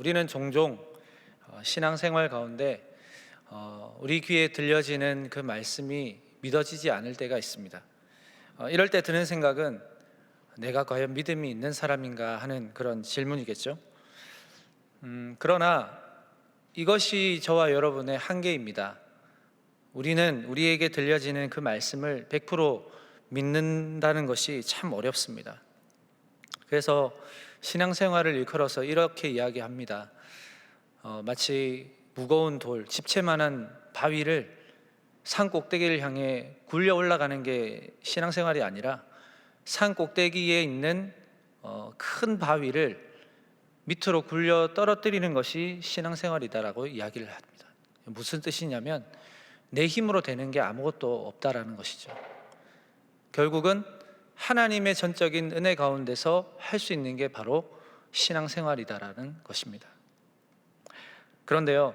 우리는 종종 신앙생활 가운데 우리 귀에 들려지는 그 말씀이 믿어지지 않을 때가 있습니다. 이럴 때 드는 생각은 내가 과연 믿음이 있는 사람인가 하는 그런 질문이겠죠. 그러나 이것이 저와 여러분의 한계입니다. 우리는 우리에게 들려지는 그 말씀을 100% 믿는다는 것이 참 어렵습니다. 그래서 신앙생활을 일컬어서 이렇게 이야기합니다. 마치 무거운 돌, 집채만한 바위를 산 꼭대기를 향해 굴려 올라가는 게 신앙생활이 아니라 산 꼭대기에 있는 큰 바위를 밑으로 굴려 떨어뜨리는 것이 신앙생활이다라고 이야기를 합니다. 무슨 뜻이냐면 내 힘으로 되는 게 아무것도 없다라는 것이죠. 결국은 하나님의 전적인 은혜 가운데서 할 수 있는 게 바로 신앙생활이다라는 것입니다. 그런데요,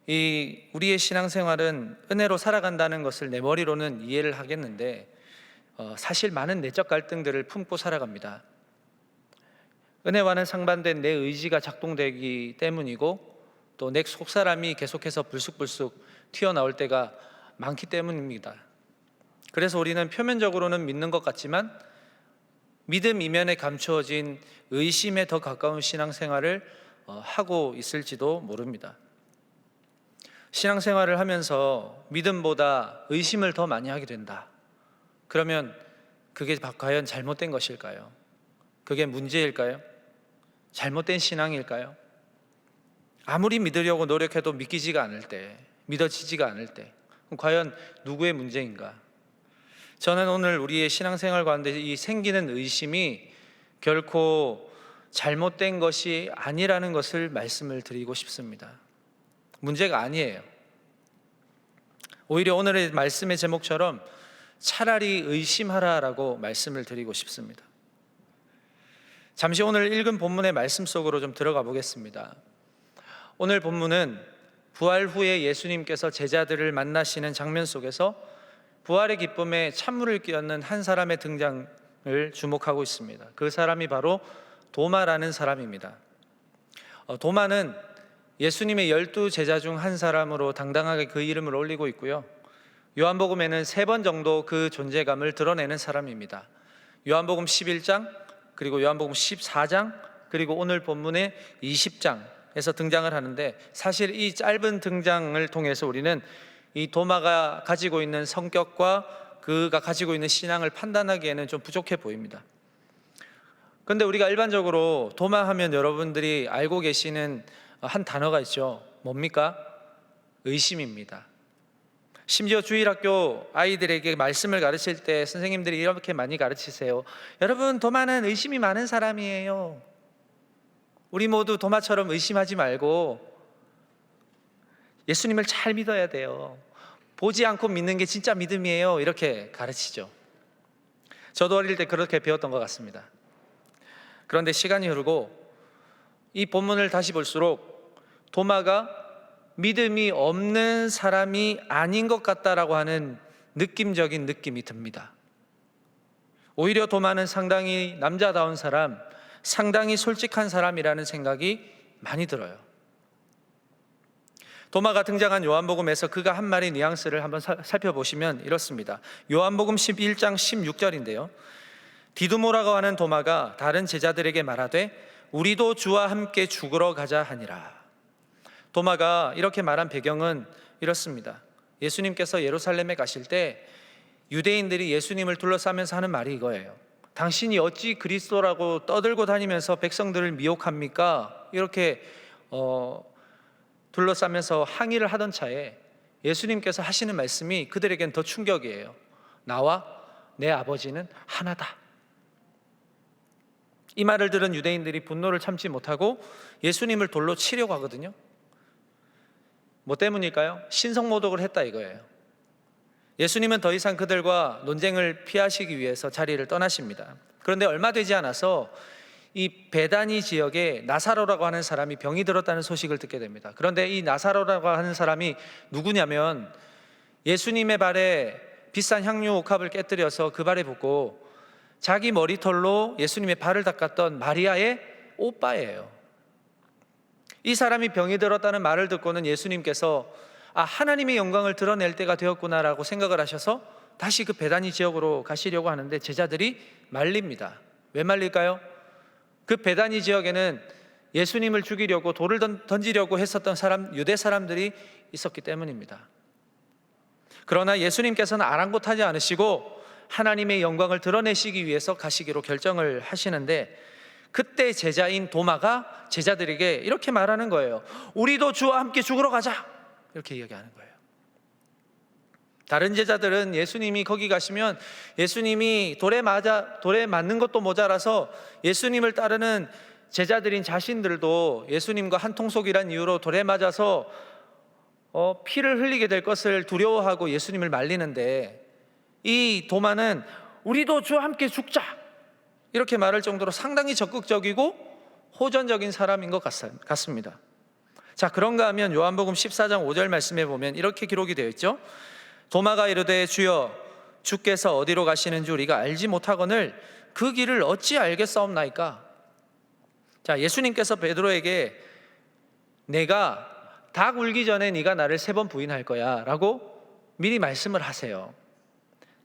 우리의 신앙생활은 은혜로 살아간다는 것을 내 머리로는 이해를 하겠는데 사실 많은 내적 갈등들을 품고 살아갑니다. 은혜와는 상반된 내 의지가 작동되기 때문이고 또 내 속사람이 계속해서 불쑥불쑥 튀어나올 때가 많기 때문입니다. 그래서 우리는 표면적으로는 믿는 것 같지만 믿음 이면에 감추어진 의심에 더 가까운 신앙생활을 하고 있을지도 모릅니다. 신앙생활을 하면서 믿음보다 의심을 더 많이 하게 된다. 그러면 그게 과연 잘못된 것일까요? 그게 문제일까요? 잘못된 신앙일까요? 아무리 믿으려고 노력해도 믿기지가 않을 때, 믿어지지가 않을 때, 과연 누구의 문제인가? 저는 오늘 우리의 신앙생활 가운데 이 생기는 의심이 결코 잘못된 것이 아니라는 것을 말씀을 드리고 싶습니다. 문제가 아니에요. 오히려 오늘의 말씀의 제목처럼 차라리 의심하라라고 말씀을 드리고 싶습니다. 잠시 오늘 읽은 본문의 말씀 속으로 좀 들어가 보겠습니다. 오늘 본문은 부활 후에 예수님께서 제자들을 만나시는 장면 속에서 부활의 기쁨에 찬물을 끼얹는 한 사람의 등장을 주목하고 있습니다. 그 사람이 바로 도마라는 사람입니다. 도마는 예수님의 12 제자 중 한 사람으로 당당하게 그 이름을 올리고 있고요. 요한복음에는 3번 정도 그 존재감을 드러내는 사람입니다. 요한복음 11장, 그리고 요한복음 14장, 그리고 오늘 본문의 20장에서 등장을 하는데 사실 이 짧은 등장을 통해서 우리는 이 도마가 가지고 있는 성격과 그가 가지고 있는 신앙을 판단하기에는 좀 부족해 보입니다. 그런데 우리가 일반적으로 도마 하면 여러분들이 알고 계시는 한 단어가 있죠. 뭡니까? 의심입니다. 심지어 주일학교 아이들에게 말씀을 가르칠 때 선생님들이 이렇게 많이 가르치세요. 여러분, 도마는 의심이 많은 사람이에요. 우리 모두 도마처럼 의심하지 말고 예수님을 잘 믿어야 돼요. 보지 않고 믿는 게 진짜 믿음이에요. 이렇게 가르치죠. 저도 어릴 때 그렇게 배웠던 것 같습니다. 그런데 시간이 흐르고 이 본문을 다시 볼수록 도마가 믿음이 없는 사람이 아닌 것 같다라고 하는 느낌적인 느낌이 듭니다. 오히려 도마는 상당히 남자다운 사람, 상당히 솔직한 사람이라는 생각이 많이 들어요. 도마가 등장한 요한복음에서 그가 한 말의 뉘앙스를 한번 살펴보시면 이렇습니다. 요한복음 11장 16절인데요. 디두모라고 하는 도마가 다른 제자들에게 말하되 우리도 주와 함께 죽으러 가자 하니라. 도마가 이렇게 말한 배경은 이렇습니다. 예수님께서 예루살렘에 가실 때 유대인들이 예수님을 둘러싸면서 하는 말이 이거예요. 당신이 어찌 그리스도라고 떠들고 다니면서 백성들을 미혹합니까? 이렇게 둘러싸면서 항의를 하던 차에 예수님께서 하시는 말씀이 그들에겐 더 충격이에요. 나와 내 아버지는 하나다. 이 말을 들은 유대인들이 분노를 참지 못하고 예수님을 돌로 치려고 하거든요. 뭐 때문일까요? 신성모독을 했다 이거예요. 예수님은 더 이상 그들과 논쟁을 피하시기 위해서 자리를 떠나십니다. 그런데 얼마 되지 않아서 이 베다니 지역에 나사로라고 하는 사람이 병이 들었다는 소식을 듣게 됩니다. 그런데 이 나사로라고 하는 사람이 누구냐면 예수님의 발에 비싼 향유 옥합을 깨뜨려서 그 발에 붓고 자기 머리털로 예수님의 발을 닦았던 마리아의 오빠예요. 이 사람이 병이 들었다는 말을 듣고는 예수님께서 하나님의 영광을 드러낼 때가 되었구나라고 생각을 하셔서 다시 그 베다니 지역으로 가시려고 하는데 제자들이 말립니다. 왜 말릴까요? 그 베다니 지역에는 예수님을 죽이려고 돌을 던지려고 했었던 유대 사람들이 있었기 때문입니다. 그러나 예수님께서는 아랑곳하지 않으시고 하나님의 영광을 드러내시기 위해서 가시기로 결정을 하시는데, 그때 제자인 도마가 제자들에게 이렇게 말하는 거예요. 우리도 주와 함께 죽으러 가자, 이렇게 이야기하는 거예요. 다른 제자들은 예수님이 거기 가시면 예수님이 돌에 맞는 것도 모자라서 예수님을 따르는 제자들인 자신들도 예수님과 한통속이란 이유로 돌에 맞아서 피를 흘리게 될 것을 두려워하고 예수님을 말리는데, 이 도마는 우리도 주와 함께 죽자, 이렇게 말할 정도로 상당히 적극적이고 호전적인 사람인 것 같습니다. 자, 그런가 하면 요한복음 14장 5절 말씀에 보면 이렇게 기록이 되어 있죠. 도마가 이르되 주여, 주께서 어디로 가시는지 우리가 알지 못하거늘 그 길을 어찌 알겠사옵나이까. 자, 예수님께서 베드로에게 내가 닭 울기 전에 네가 나를 3번 부인할 거야 라고 미리 말씀을 하세요.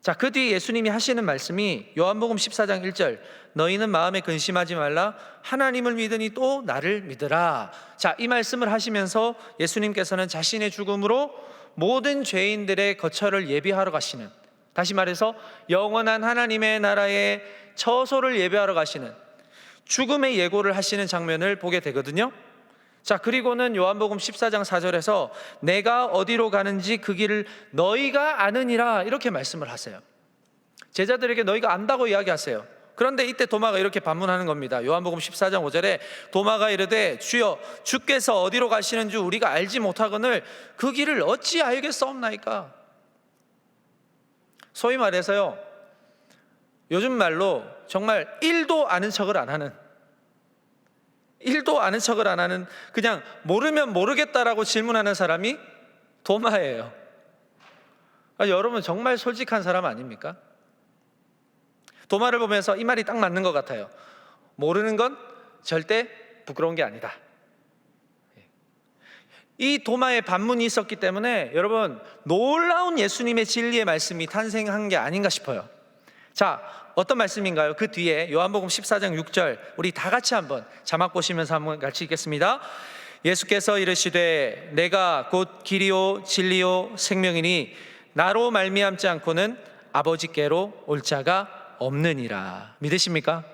자, 그 뒤에 예수님이 하시는 말씀이 요한복음 14장 1절, 너희는 마음에 근심하지 말라, 하나님을 믿으니 또 나를 믿으라. 자, 이 말씀을 하시면서 예수님께서는 자신의 죽음으로 모든 죄인들의 거처를 예비하러 가시는, 다시 말해서 영원한 하나님의 나라의 처소를 예비하러 가시는 죽음의 예고를 하시는 장면을 보게 되거든요. 자, 그리고는 요한복음 14장 4절에서 내가 어디로 가는지 그 길을 너희가 아느니라, 이렇게 말씀을 하세요. 제자들에게 너희가 안다고 이야기하세요. 그런데 이때 도마가 이렇게 반문하는 겁니다. 요한복음 14장 5절에 도마가 이르되 주여, 주께서 어디로 가시는 줄 우리가 알지 못하거늘 그 길을 어찌 알겠사옵나이까. 소위 말해서요, 요즘 말로 정말 1도 아는 척을 안 하는, 그냥 모르면 모르겠다라고 질문하는 사람이 도마예요. 여러분 정말 솔직한 사람 아닙니까? 도마를 보면서 이 말이 딱 맞는 것 같아요. 모르는 건 절대 부끄러운 게 아니다. 이 도마의 반문이 있었기 때문에 여러분, 놀라운 예수님의 진리의 말씀이 탄생한 게 아닌가 싶어요. 자, 어떤 말씀인가요? 그 뒤에 요한복음 14장 6절, 우리 다 같이 한번 자막 보시면서 한번 같이 읽겠습니다. 예수께서 이르시되 내가 곧 길이요 진리요 생명이니 나로 말미암지 않고는 아버지께로 올 자가 없느니라. 믿으십니까?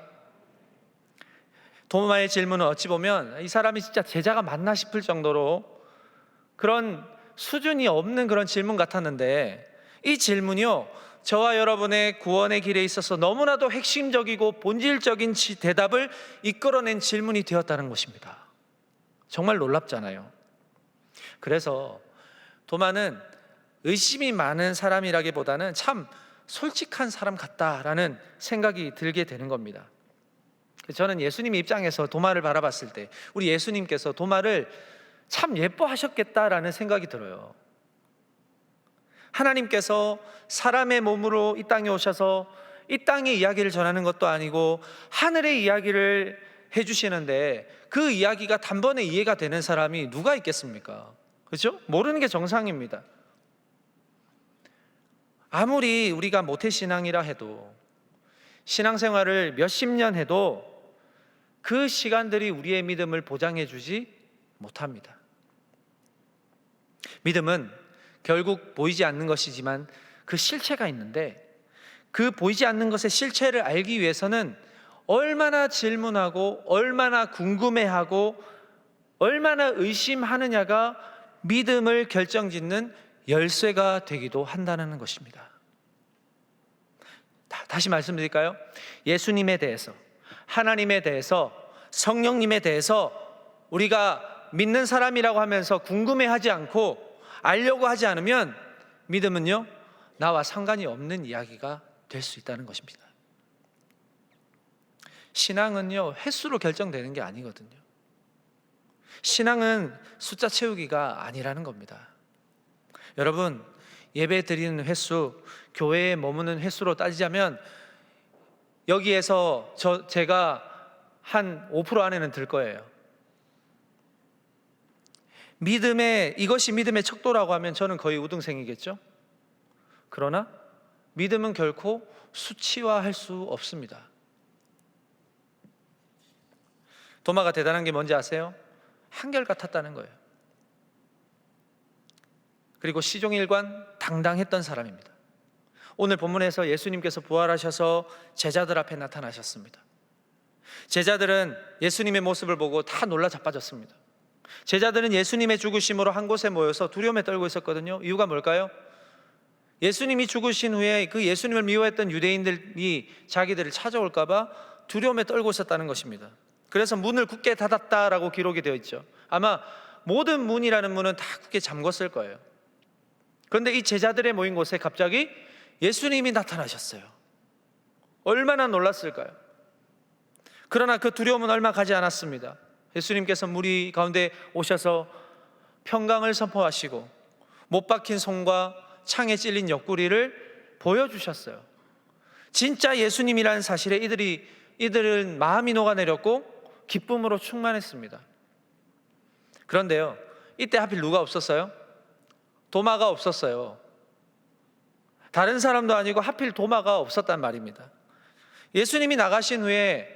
도마의 질문은 어찌 보면 이 사람이 진짜 제자가 맞나 싶을 정도로 그런 수준이 없는 그런 질문 같았는데, 이 질문이요, 저와 여러분의 구원의 길에 있어서 너무나도 핵심적이고 본질적인 대답을 이끌어낸 질문이 되었다는 것입니다. 정말 놀랍잖아요. 그래서 도마는 의심이 많은 사람이라기보다는 참 솔직한 사람 같다라는 생각이 들게 되는 겁니다. 저는 예수님 입장에서 도마를 바라봤을 때 우리 예수님께서 도마를 참 예뻐하셨겠다라는 생각이 들어요. 하나님께서 사람의 몸으로 이 땅에 오셔서 이 땅의 이야기를 전하는 것도 아니고 하늘의 이야기를 해주시는데 그 이야기가 단번에 이해가 되는 사람이 누가 있겠습니까? 그렇죠? 모르는 게 정상입니다. 아무리 우리가 모태신앙이라 해도, 신앙생활을 몇십 년 해도 그 시간들이 우리의 믿음을 보장해 주지 못합니다. 믿음은 결국 보이지 않는 것이지만 그 실체가 있는데, 그 보이지 않는 것의 실체를 알기 위해서는 얼마나 질문하고 얼마나 궁금해하고 얼마나 의심하느냐가 믿음을 결정짓는 열쇠가 되기도 한다는 것입니다. 다시 말씀드릴까요? 예수님에 대해서, 하나님에 대해서, 성령님에 대해서 우리가 믿는 사람이라고 하면서 궁금해하지 않고 알려고 하지 않으면 믿음은요, 나와 상관이 없는 이야기가 될 수 있다는 것입니다. 신앙은요, 횟수로 결정되는 게 아니거든요. 신앙은 숫자 채우기가 아니라는 겁니다. 여러분, 예배 드리는 횟수, 교회에 머무는 횟수로 따지자면 여기에서 제가 한 5% 안에는 들 거예요. 이것이 믿음의 척도라고 하면 저는 거의 우등생이겠죠. 그러나 믿음은 결코 수치화할 수 없습니다. 도마가 대단한 게 뭔지 아세요? 한결같았다는 거예요. 그리고 시종일관 당당했던 사람입니다. 오늘 본문에서 예수님께서 부활하셔서 제자들 앞에 나타나셨습니다. 제자들은 예수님의 모습을 보고 다 놀라 자빠졌습니다. 제자들은 예수님의 죽으심으로 한 곳에 모여서 두려움에 떨고 있었거든요. 이유가 뭘까요? 예수님이 죽으신 후에 그 예수님을 미워했던 유대인들이 자기들을 찾아올까 봐 두려움에 떨고 있었다는 것입니다. 그래서 문을 굳게 닫았다라고 기록이 되어 있죠. 아마 모든 문이라는 문은 다 굳게 잠궜을 거예요. 그런데 이 제자들의 모인 곳에 갑자기 예수님이 나타나셨어요. 얼마나 놀랐을까요? 그러나 그 두려움은 얼마 가지 않았습니다. 예수님께서 무리 가운데 오셔서 평강을 선포하시고 못 박힌 손과 창에 찔린 옆구리를 보여주셨어요. 진짜 예수님이라는 사실에 이들은 마음이 녹아내렸고 기쁨으로 충만했습니다. 그런데요, 이때 하필 누가 없었어요? 도마가 없었어요. 다른 사람도 아니고 하필 도마가 없었단 말입니다. 예수님이 나가신 후에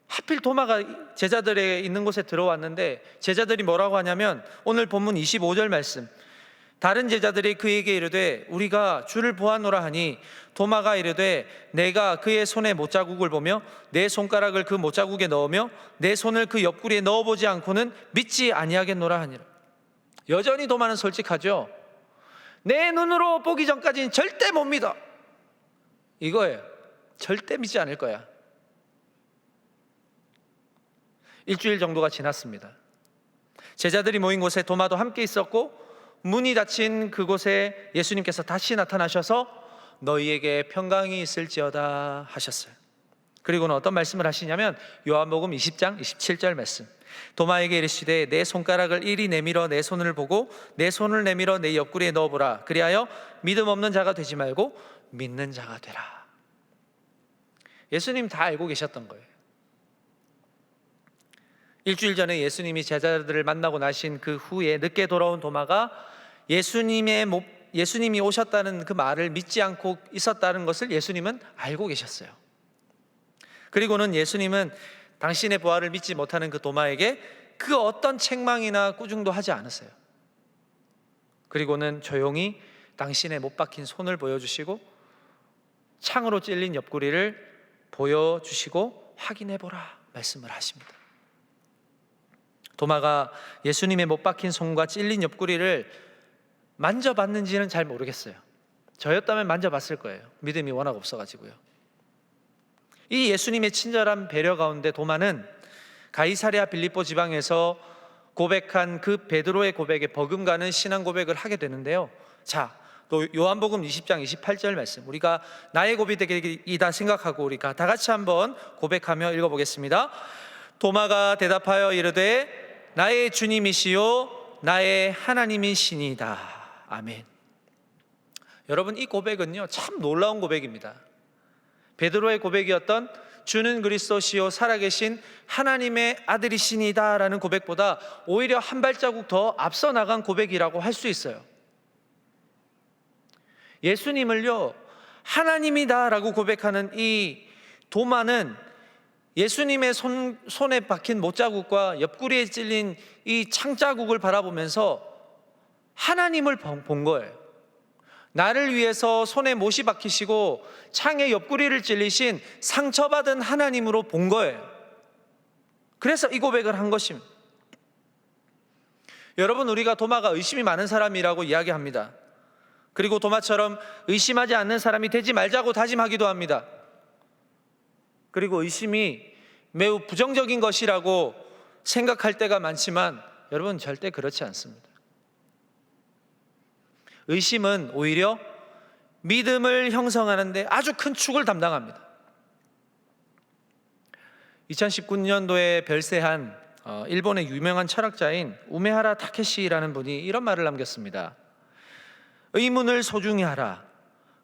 하필 도마가 제자들의 있는 곳에 들어왔는데 제자들이 뭐라고 하냐면 오늘 본문 25절 말씀, 다른 제자들이 그에게 이르되 우리가 주를 보았노라 하니 도마가 이르되 내가 그의 손에 못자국을 보며 내 손가락을 그 못자국에 넣으며 내 손을 그 옆구리에 넣어보지 않고는 믿지 아니하겠노라 하니라. 여전히 도마는 솔직하죠. 내 눈으로 보기 전까지는 절대 못 믿어, 이거예요. 절대 믿지 않을 거야. 일주일 정도가 지났습니다. 제자들이 모인 곳에 도마도 함께 있었고 문이 닫힌 그곳에 예수님께서 다시 나타나셔서 너희에게 평강이 있을지어다 하셨어요. 그리고는 어떤 말씀을 하시냐면 요한복음 20장 27절 말씀, 도마에게 이르시되 내 손가락을 이리 내밀어 내 손을 보고 내 손을 내밀어 내 옆구리에 넣어보라. 그리하여 믿음 없는 자가 되지 말고 믿는 자가 되라. 예수님 다 알고 계셨던 거예요. 일주일 전에 예수님이 제자들을 만나고 나신 그 후에 늦게 돌아온 도마가 예수님이 오셨다는 그 말을 믿지 않고 있었다는 것을 예수님은 알고 계셨어요. 그리고는 예수님은 당신의 부활을 믿지 못하는 그 도마에게 그 어떤 책망이나 꾸중도 하지 않으세요. 그리고는 조용히 당신의 못 박힌 손을 보여주시고 창으로 찔린 옆구리를 보여주시고 확인해보라 말씀을 하십니다. 도마가 예수님의 못 박힌 손과 찔린 옆구리를 만져봤는지는 잘 모르겠어요. 저였다면 만져봤을 거예요. 믿음이 워낙 없어가지고요. 이 예수님의 친절한 배려 가운데 도마는 가이사랴 빌립보 지방에서 고백한 그 베드로의 고백에 버금가는 신앙 고백을 하게 되는데요. 자, 또 요한복음 20장 28절 말씀, 우리가 나의 고백이다 생각하고 우리가 다 같이 한번 고백하며 읽어보겠습니다. 도마가 대답하여 이르되 나의 주님이시요 나의 하나님이시니이다. 아멘. 여러분, 이 고백은요 참 놀라운 고백입니다. 베드로의 고백이었던 주는 그리스도시요 살아계신 하나님의 아들이시니이다 라는 고백보다 오히려 한 발자국 더 앞서 나간 고백이라고 할 수 있어요. 예수님을요 하나님이다 라고 고백하는 이 도마는 예수님의 손에 박힌 못자국과 옆구리에 찔린 이 창자국을 바라보면서 하나님을 본 거예요. 나를 위해서 손에 못이 박히시고 창에 옆구리를 찔리신 상처받은 하나님으로 본 거예요. 그래서 이 고백을 한 것입니다. 여러분, 우리가 도마가 의심이 많은 사람이라고 이야기합니다. 그리고 도마처럼 의심하지 않는 사람이 되지 말자고 다짐하기도 합니다. 그리고 의심이 매우 부정적인 것이라고 생각할 때가 많지만 여러분, 절대 그렇지 않습니다. 의심은 오히려 믿음을 형성하는데 아주 큰 축을 담당합니다. 2019년도에 별세한 일본의 유명한 철학자인 우메하라 타케시라는 분이 이런 말을 남겼습니다. 의문을 소중히 하라.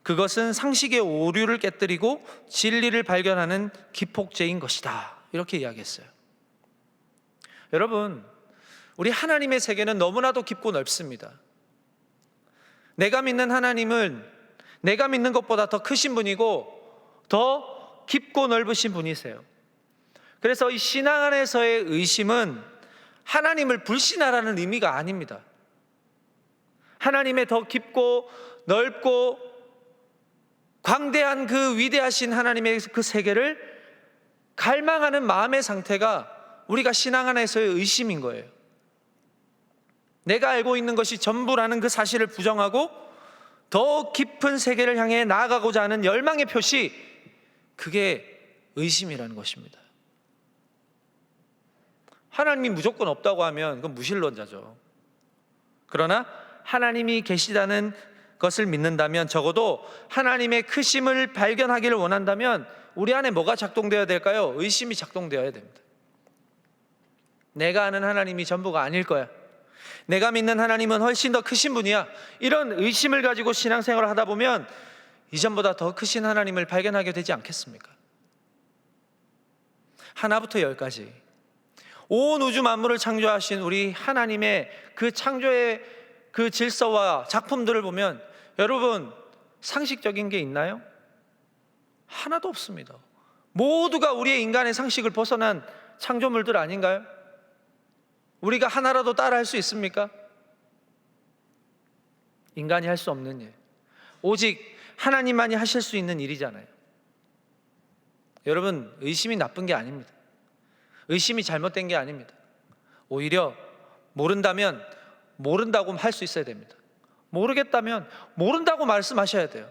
그것은 상식의 오류를 깨뜨리고 진리를 발견하는 기폭제인 것이다. 이렇게 이야기했어요. 여러분, 우리 하나님의 세계는 너무나도 깊고 넓습니다. 내가 믿는 하나님은 내가 믿는 것보다 더 크신 분이고 더 깊고 넓으신 분이세요. 그래서 이 신앙 안에서의 의심은 하나님을 불신하라는 의미가 아닙니다. 하나님의 더 깊고 넓고 광대한 그 위대하신 하나님의 그 세계를 갈망하는 마음의 상태가 우리가 신앙 안에서의 의심인 거예요. 내가 알고 있는 것이 전부라는 그 사실을 부정하고 더 깊은 세계를 향해 나아가고자 하는 열망의 표시, 그게 의심이라는 것입니다. 하나님이 무조건 없다고 하면 그건 무신론자죠. 그러나 하나님이 계시다는 것을 믿는다면, 적어도 하나님의 크심을 발견하기를 원한다면 우리 안에 뭐가 작동되어야 될까요? 의심이 작동되어야 됩니다. 내가 아는 하나님이 전부가 아닐 거야, 내가 믿는 하나님은 훨씬 더 크신 분이야, 이런 의심을 가지고 신앙생활을 하다 보면 이전보다 더 크신 하나님을 발견하게 되지 않겠습니까? 하나부터 열까지 온 우주 만물을 창조하신 우리 하나님의 그 창조의 그 질서와 작품들을 보면 여러분, 상식적인 게 있나요? 하나도 없습니다. 모두가 우리의 인간의 상식을 벗어난 창조물들 아닌가요? 우리가 하나라도 따라 할 수 있습니까? 인간이 할 수 없는 일, 오직 하나님만이 하실 수 있는 일이잖아요. 여러분, 의심이 나쁜 게 아닙니다. 의심이 잘못된 게 아닙니다. 오히려 모른다면 모른다고 할 수 있어야 됩니다. 모르겠다면 모른다고 말씀하셔야 돼요.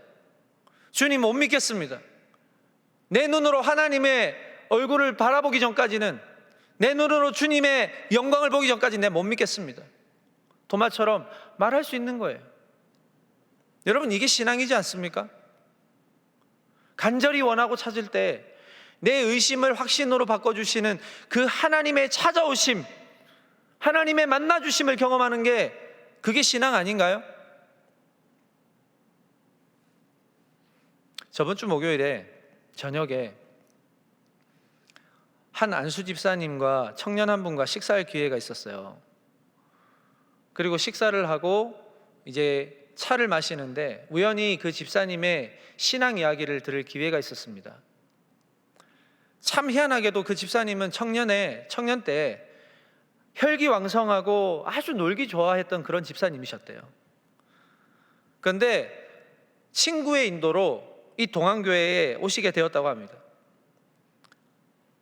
주님 못 믿겠습니다. 내 눈으로 하나님의 얼굴을 바라보기 전까지는, 내 눈으로 주님의 영광을 보기 전까지는 내가 못 믿겠습니다. 도마처럼 말할 수 있는 거예요. 여러분, 이게 신앙이지 않습니까? 간절히 원하고 찾을 때 내 의심을 확신으로 바꿔주시는 그 하나님의 찾아오심, 하나님의 만나주심을 경험하는 게, 그게 신앙 아닌가요? 저번 주 목요일에 저녁에 한 안수 집사님과 청년 한 분과 식사할 기회가 있었어요. 그리고 식사를 하고 이제 차를 마시는데 우연히 그 집사님의 신앙 이야기를 들을 기회가 있었습니다. 참 희한하게도 그 집사님은 청년 때 혈기왕성하고 아주 놀기 좋아했던 그런 집사님이셨대요. 그런데 친구의 인도로 이 동안교회에 오시게 되었다고 합니다.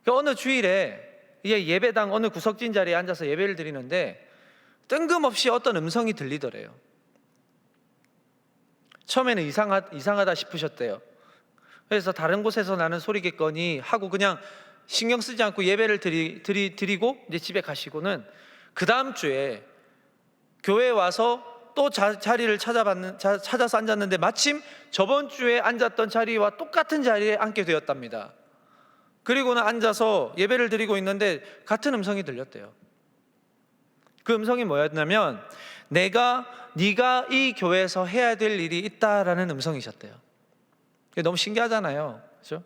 어느 주일에 이제 예배당 어느 구석진 자리에 앉아서 예배를 드리는데 뜬금없이 어떤 음성이 들리더래요. 처음에는 이상하다 싶으셨대요. 그래서 다른 곳에서 나는 소리겠거니 하고 그냥 신경 쓰지 않고 예배를 드리고 이제 집에 가시고는 그 다음 주에 교회에 와서 또 자리를 찾아서 앉았는데 마침 저번 주에 앉았던 자리와 똑같은 자리에 앉게 되었답니다. 그리고는 앉아서 예배를 드리고 있는데 같은 음성이 들렸대요. 그 음성이 뭐였냐면, 네가 이 교회에서 해야 될 일이 있다라는 음성이셨대요. 너무 신기하잖아요, 그렇죠?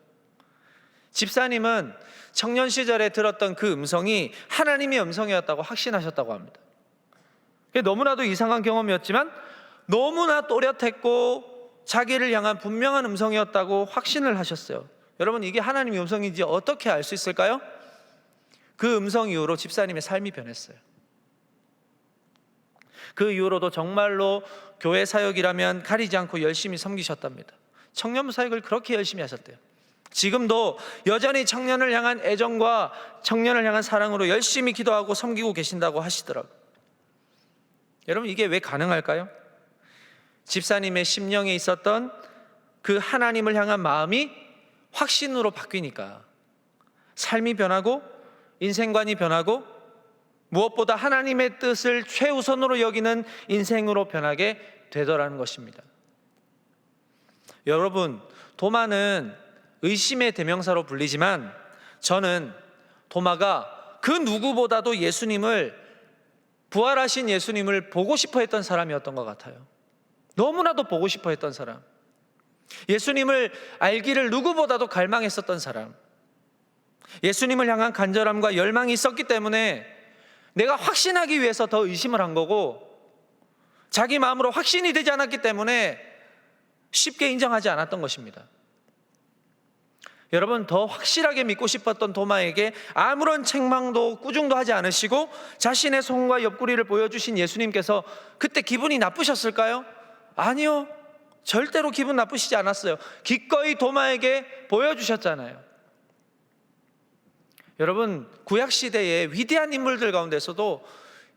집사님은 청년 시절에 들었던 그 음성이 하나님의 음성이었다고 확신하셨다고 합니다. 너무나도 이상한 경험이었지만 너무나 또렷했고 자기를 향한 분명한 음성이었다고 확신을 하셨어요. 여러분, 이게 하나님의 음성인지 어떻게 알 수 있을까요? 그 음성 이후로 집사님의 삶이 변했어요. 그 이후로도 정말로 교회 사역이라면 가리지 않고 열심히 섬기셨답니다. 청년부 사역을 그렇게 열심히 하셨대요. 지금도 여전히 청년을 향한 애정과 청년을 향한 사랑으로 열심히 기도하고 섬기고 계신다고 하시더라고요. 여러분, 이게 왜 가능할까요? 집사님의 심령에 있었던 그 하나님을 향한 마음이 확신으로 바뀌니까 삶이 변하고 인생관이 변하고 무엇보다 하나님의 뜻을 최우선으로 여기는 인생으로 변하게 되더라는 것입니다. 여러분, 도마는 의심의 대명사로 불리지만 저는 도마가 그 누구보다도 부활하신 예수님을 보고 싶어 했던 사람이었던 것 같아요. 너무나도 보고 싶어 했던 사람, 예수님을 알기를 누구보다도 갈망했었던 사람, 예수님을 향한 간절함과 열망이 있었기 때문에 내가 확신하기 위해서 더 의심을 한 거고, 자기 마음으로 확신이 되지 않았기 때문에 쉽게 인정하지 않았던 것입니다. 여러분, 더 확실하게 믿고 싶었던 도마에게 아무런 책망도 꾸중도 하지 않으시고 자신의 손과 옆구리를 보여주신 예수님께서 그때 기분이 나쁘셨을까요? 아니요, 절대로 기분 나쁘시지 않았어요. 기꺼이 도마에게 보여주셨잖아요. 여러분, 구약시대의 위대한 인물들 가운데서도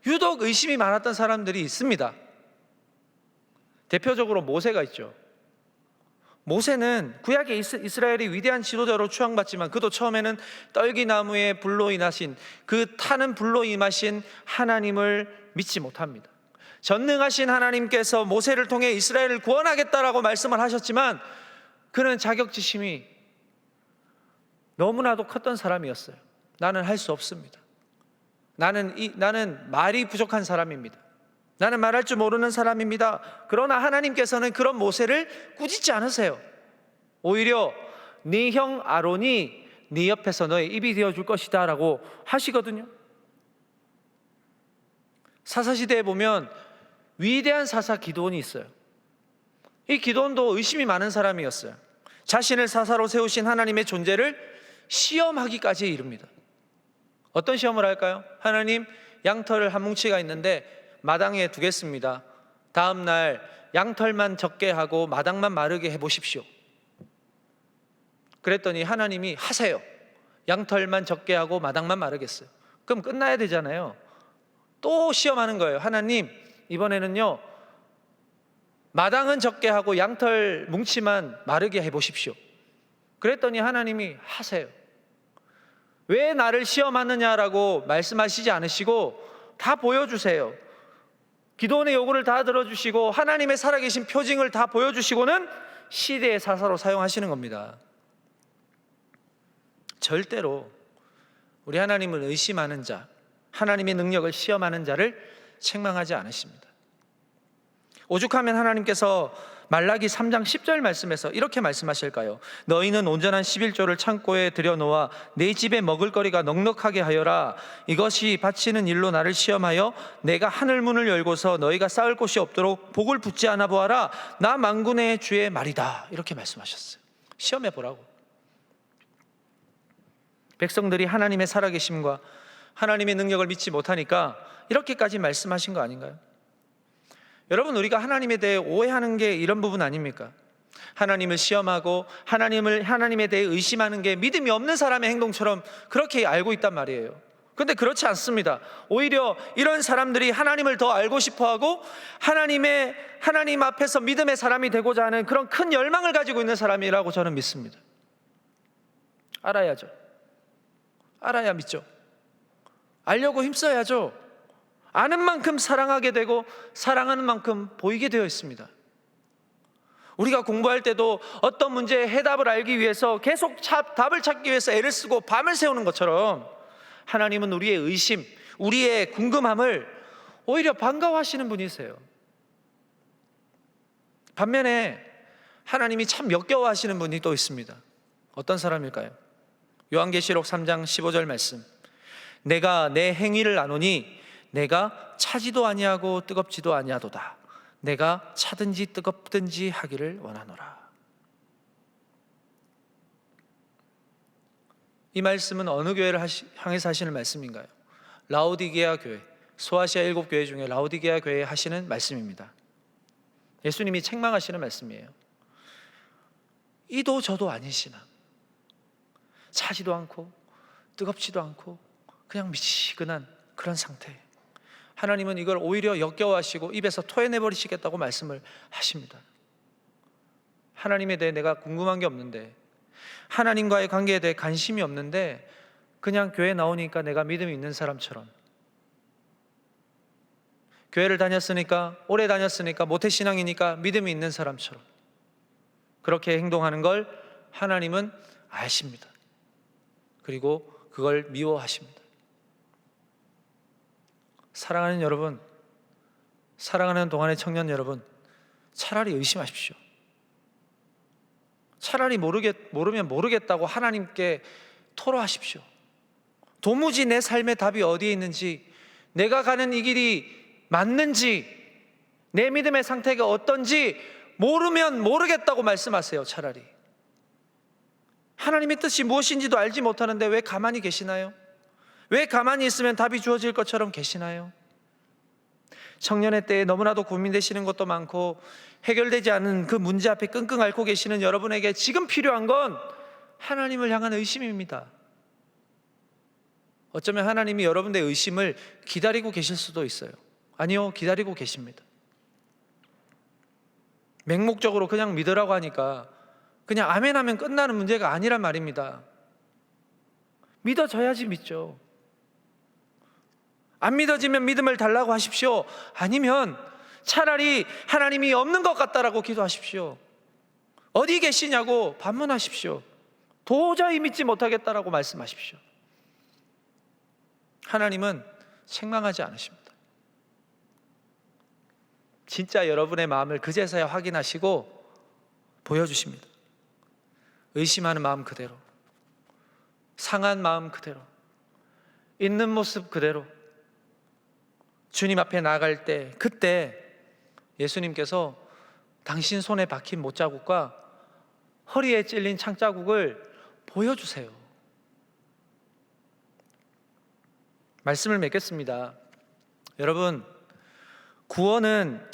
유독 의심이 많았던 사람들이 있습니다. 대표적으로 모세가 있죠. 모세는 구약의 이스라엘의 위대한 지도자로 추앙받지만 그도 처음에는 떨기나무의 불로 인하신, 그 타는 불로 임하신 하나님을 믿지 못합니다. 전능하신 하나님께서 모세를 통해 이스라엘을 구원하겠다라고 말씀을 하셨지만 그는 자격지심이 너무나도 컸던 사람이었어요. 나는 할 수 없습니다. 나는 말이 부족한 사람입니다. 나는 말할 줄 모르는 사람입니다. 그러나 하나님께서는 그런 모세를 꾸짖지 않으세요. 오히려 네 형 아론이 네 옆에서 너의 입이 되어줄 것이다 라고 하시거든요. 사사시대에 보면 위대한 사사 기드온이 있어요. 이 기드온도 의심이 많은 사람이었어요. 자신을 사사로 세우신 하나님의 존재를 시험하기까지 이릅니다. 어떤 시험을 할까요? 하나님, 양털 한 뭉치가 있는데 마당에 두겠습니다. 다음 날 양털만 적게 하고 마당만 마르게 해보십시오. 그랬더니 하나님이 하세요. 양털만 적게 하고 마당만 마르겠어요. 그럼 끝나야 되잖아요. 또 시험하는 거예요. 하나님, 이번에는요 마당은 적게 하고 양털 뭉치만 마르게 해보십시오. 그랬더니 하나님이 하세요. 왜 나를 시험하느냐라고 말씀하시지 않으시고 다 보여주세요. 기도원의 요구를 다 들어주시고 하나님의 살아계신 표징을 다 보여주시고는 시대의 사사로 사용하시는 겁니다. 절대로 우리 하나님을 의심하는 자, 하나님의 능력을 시험하는 자를 책망하지 않으십니다. 오죽하면 하나님께서 말라기 3장 10절 말씀에서 이렇게 말씀하실까요? 너희는 온전한 11조를 창고에 들여놓아 내 집에 먹을거리가 넉넉하게 하여라. 이것이 바치는 일로 나를 시험하여 내가 하늘 문을 열고서 너희가 쌓을 곳이 없도록 복을 붓지 않아 보아라. 나 만군의 주의 말이다. 이렇게 말씀하셨어요. 시험해 보라고. 백성들이 하나님의 살아계심과 하나님의 능력을 믿지 못하니까 이렇게까지 말씀하신 거 아닌가요? 여러분, 우리가 하나님에 대해 오해하는 게 이런 부분 아닙니까? 하나님을 시험하고 하나님에 대해 의심하는 게 믿음이 없는 사람의 행동처럼 그렇게 알고 있단 말이에요. 그런데 그렇지 않습니다. 오히려 이런 사람들이 하나님을 더 알고 싶어하고 하나님 앞에서 믿음의 사람이 되고자 하는 그런 큰 열망을 가지고 있는 사람이라고 저는 믿습니다. 알아야죠. 알아야 믿죠. 알려고 힘써야죠. 아는 만큼 사랑하게 되고 사랑하는 만큼 보이게 되어 있습니다. 우리가 공부할 때도 어떤 문제의 해답을 알기 위해서 계속 답을 찾기 위해서 애를 쓰고 밤을 새우는 것처럼 하나님은 우리의 의심, 우리의 궁금함을 오히려 반가워하시는 분이세요. 반면에 하나님이 참 역겨워하시는 분이 또 있습니다. 어떤 사람일까요? 요한계시록 3장 15절 말씀. 내가 내 행위를 아노니 내가 차지도 아니하고 뜨겁지도 아니하도다. 내가 차든지 뜨겁든지 하기를 원하노라. 이 말씀은 어느 교회를 향해서 하시는 말씀인가요? 라오디게아 교회, 소아시아 7교회 중에 라오디게아 교회에 하시는 말씀입니다. 예수님이 책망하시는 말씀이에요. 이도 저도 아니시나, 차지도 않고 뜨겁지도 않고 그냥 미지근한 그런 상태. 하나님은 이걸 오히려 역겨워하시고 입에서 토해내버리시겠다고 말씀을 하십니다. 하나님에 대해 내가 궁금한 게 없는데, 하나님과의 관계에 대해 관심이 없는데 그냥 교회 나오니까 내가 믿음이 있는 사람처럼, 교회를 다녔으니까, 오래 다녔으니까, 모태신앙이니까 믿음이 있는 사람처럼 그렇게 행동하는 걸 하나님은 아십니다. 그리고 그걸 미워하십니다. 사랑하는 여러분, 사랑하는 동안의 청년 여러분, 차라리 의심하십시오. 차라리 모르면 모르겠다고 하나님께 토로하십시오. 도무지 내 삶의 답이 어디에 있는지 내가 가는 이 길이 맞는지, 내 믿음의 상태가 어떤지 모르면 모르겠다고 말씀하세요. 차라리 하나님의 뜻이 무엇인지도 알지 못하는데 왜 가만히 계시나요? 왜 가만히 있으면 답이 주어질 것처럼 계시나요? 청년의 때에 너무나도 고민되시는 것도 많고 해결되지 않은 그 문제 앞에 끙끙 앓고 계시는 여러분에게 지금 필요한 건 하나님을 향한 의심입니다. 어쩌면 하나님이 여러분의 의심을 기다리고 계실 수도 있어요. 아니요, 기다리고 계십니다. 맹목적으로 그냥 믿으라고 하니까 그냥 아멘 하면 끝나는 문제가 아니란 말입니다. 믿어져야지 믿죠. 안 믿어지면 믿음을 달라고 하십시오. 아니면 차라리 하나님이 없는 것 같다라고 기도하십시오. 어디 계시냐고 반문하십시오. 도저히 믿지 못하겠다라고 말씀하십시오. 하나님은 책망하지 않으십니다. 진짜 여러분의 마음을 그제서야 확인하시고 보여주십니다. 의심하는 마음 그대로, 상한 마음 그대로, 있는 모습 그대로 주님 앞에 나아갈 때, 그때 예수님께서 당신 손에 박힌 못자국과 허리에 찔린 창자국을 보여주세요. 말씀을 맺겠습니다. 여러분, 구원은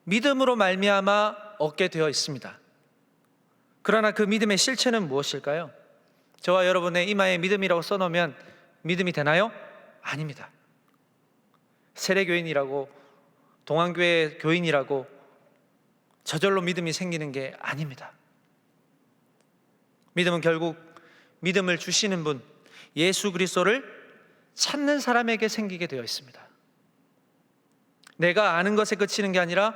믿음으로 말미암아 얻게 되어 있습니다. 그러나 그 믿음의 실체는 무엇일까요? 저와 여러분의 이마에 믿음이라고 써놓으면 믿음이 되나요? 아닙니다. 세례교인이라고, 동안교회 교인이라고 저절로 믿음이 생기는 게 아닙니다. 믿음은 결국 믿음을 주시는 분 예수 그리스도를 찾는 사람에게 생기게 되어 있습니다. 내가 아는 것에 그치는 게 아니라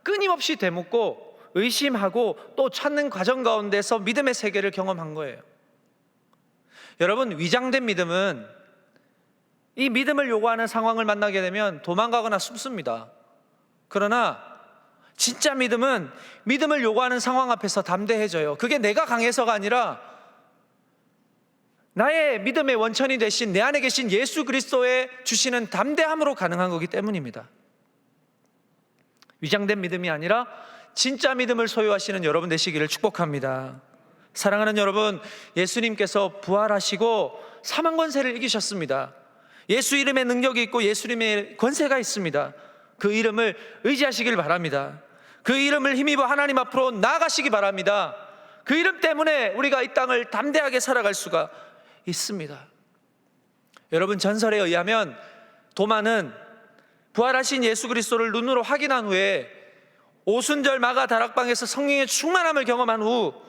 끊임없이 되묻고 의심하고 또 찾는 과정 가운데서 믿음의 세계를 경험한 거예요. 여러분, 위장된 믿음은 이 믿음을 요구하는 상황을 만나게 되면 도망가거나 숨습니다. 그러나 진짜 믿음은 믿음을 요구하는 상황 앞에서 담대해져요. 그게 내가 강해서가 아니라 나의 믿음의 원천이 되신 내 안에 계신 예수 그리스도의 주시는 담대함으로 가능한 거기 때문입니다. 위장된 믿음이 아니라 진짜 믿음을 소유하시는 여러분 되시기를 축복합니다. 사랑하는 여러분, 예수님께서 부활하시고 사망 권세를 이기셨습니다. 예수 이름에 능력이 있고 예수 이름에 권세가 있습니다. 그 이름을 의지하시길 바랍니다. 그 이름을 힘입어 하나님 앞으로 나아가시기 바랍니다. 그 이름 때문에 우리가 이 땅을 담대하게 살아갈 수가 있습니다. 여러분, 전설에 의하면 도마는 부활하신 예수 그리스도를 눈으로 확인한 후에 오순절 마가 다락방에서 성령의 충만함을 경험한 후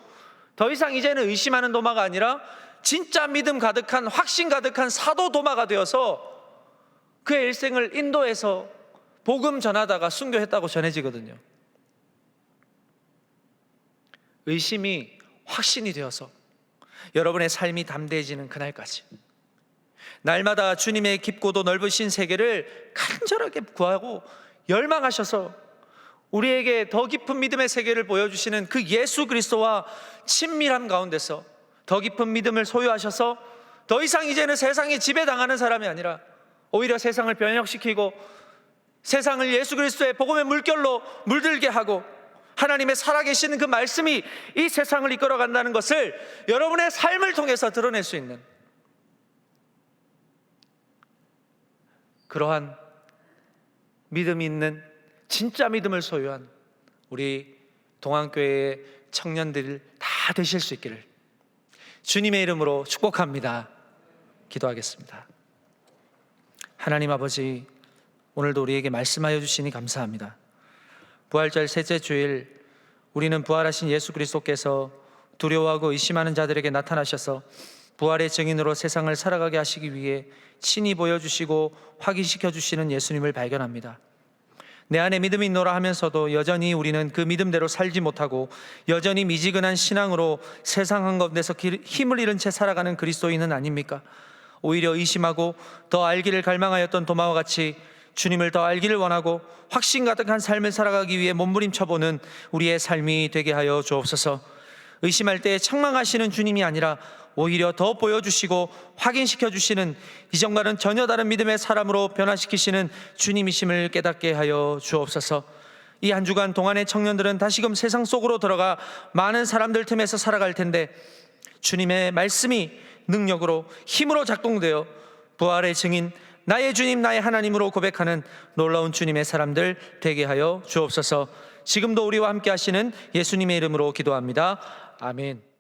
더 이상 이제는 의심하는 도마가 아니라 진짜 믿음 가득한, 확신 가득한 사도 도마가 되어서 그의 일생을 인도에서 복음 전하다가 순교했다고 전해지거든요. 의심이 확신이 되어서 여러분의 삶이 담대해지는 그날까지 날마다 주님의 깊고도 넓으신 세계를 간절하게 구하고 열망하셔서 우리에게 더 깊은 믿음의 세계를 보여주시는 그 예수 그리스도와 친밀함 가운데서 더 깊은 믿음을 소유하셔서 더 이상 이제는 세상에 지배당하는 사람이 아니라 오히려 세상을 변혁시키고 세상을 예수 그리스도의 복음의 물결로 물들게 하고 하나님의 살아계시는 그 말씀이 이 세상을 이끌어간다는 것을 여러분의 삶을 통해서 드러낼 수 있는 그러한 믿음이 있는 진짜 믿음을 소유한 우리 동안교회의 청년들 다 되실 수 있기를 주님의 이름으로 축복합니다. 기도하겠습니다. 하나님 아버지, 오늘도 우리에게 말씀하여 주시니 감사합니다. 부활절 셋째 주일, 우리는 부활하신 예수 그리스도께서 두려워하고 의심하는 자들에게 나타나셔서 부활의 증인으로 세상을 살아가게 하시기 위해 친히 보여주시고 확인시켜 주시는 예수님을 발견합니다. 내 안에 믿음이 있노라 하면서도 여전히 우리는 그 믿음대로 살지 못하고 여전히 미지근한 신앙으로 세상 한가운데서 힘을 잃은 채 살아가는 그리스도인은 아닙니까? 오히려 의심하고 더 알기를 갈망하였던 도마와 같이 주님을 더 알기를 원하고 확신 가득한 삶을 살아가기 위해 몸부림쳐보는 우리의 삶이 되게 하여 주옵소서. 의심할 때 책망하시는 주님이 아니라 오히려 더 보여주시고 확인시켜 주시는 이전과는 전혀 다른 믿음의 사람으로 변화시키시는 주님이심을 깨닫게 하여 주옵소서. 이 한 주간 동안의 청년들은 다시금 세상 속으로 들어가 많은 사람들 틈에서 살아갈 텐데 주님의 말씀이 능력으로 힘으로 작동되어 부활의 증인 나의 주님 나의 하나님으로 고백하는 놀라운 주님의 사람들 되게 하여 주옵소서. 지금도 우리와 함께 하시는 예수님의 이름으로 기도합니다. 아멘.